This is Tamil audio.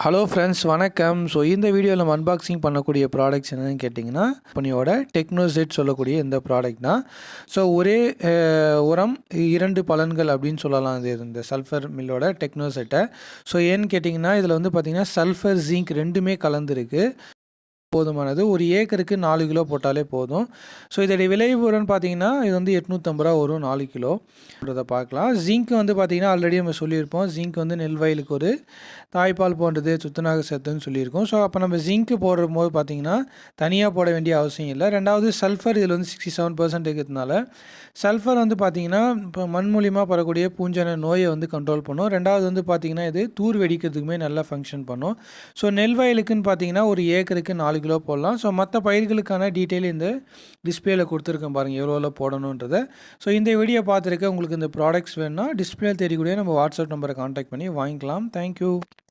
ஹலோ ஃப்ரெண்ட்ஸ் வணக்கம். ஸோ இந்த வீடியோவில் நம்ம அன்பாக்சிங் பண்ணக்கூடிய ப்ராடக்ட்ஸ் என்னென்னு கேட்டிங்கன்னா கம்பெனியோட டெக்னோசெட் சொல்லக்கூடிய இந்த ப்ராடக்ட் தான். ஸோ ஒரே உரம் இரண்டு பலன்கள் அப்படின்னு சொல்லலாம். இது இந்த சல்ஃபர் மில்லோட டெக்னோசெட்டை. ஸோ ஏன்னு கேட்டிங்கன்னா இதில் வந்து பார்த்திங்கன்னா சல்ஃபர் ஜிங்க் ரெண்டுமே கலந்துருக்கு. போதுமானது. ஒரு ஏக்கருக்கு 4 கிலோ போட்டாலே போதும். ஸோ இதோடைய விளைவுன்னு பார்த்தீங்கன்னா இது வந்து ரூ. 850 வரும் 4 கிலோன்றதை பார்க்கலாம். ஜிங்க் வந்து பார்த்தீங்கன்னா ஆல்ரெடி நம்ம சொல்லியிருப்போம். ஜிங்க் வந்து நெல் வயலுக்கு ஒரு தாய்ப்பால் போன்றது, துத்தநாக சத்துன்னு சொல்லியிருக்கோம். ஸோ அப்போ நம்ம ஜிங்க் போடும்போது பார்த்தீங்கன்னா தனியாக போட வேண்டிய அவசியம் இல்லை. ரெண்டாவது சல்ஃபர் இதில் வந்து 67% இருக்கிறதுனால சல்ஃபர் வந்து பார்த்தீங்கன்னா இப்போ மண் மூலியமாக பரக்கூடிய பூஞ்சான நோயை வந்து கண்ட்ரோல் பண்ணும். ரெண்டாவது வந்து பார்த்தீங்கன்னா இது தூர் வெடிக்கிறதுக்குமே நல்லா ஃபங்க்ஷன் பண்ணும். ஸோ நெல் வயலுக்குன்னு பார்த்தீங்கன்னா ஒரு ஏக்கருக்கு 4 கிலோ போடலாம். ஸோ மற்ற பயிர்களுக்கான டீட்டெயில் இந்த டிஸ்பிளேல கொடுத்துருக்கேன் பாருங்கள் எவ்வளோ போடணுன்றதை. ஸோ இந்த வீடியோ பார்த்துருக்க உங்களுக்கு இந்த ப்ராடக்ட்ஸ் வேணும்னா டிஸ்பிளேல தெரியக்கூடிய நம்ம வாட்ஸ்அப் நம்பரை கான்டாக்ட் பண்ணி வாங்கிக்கலாம். தேங்க்யூ.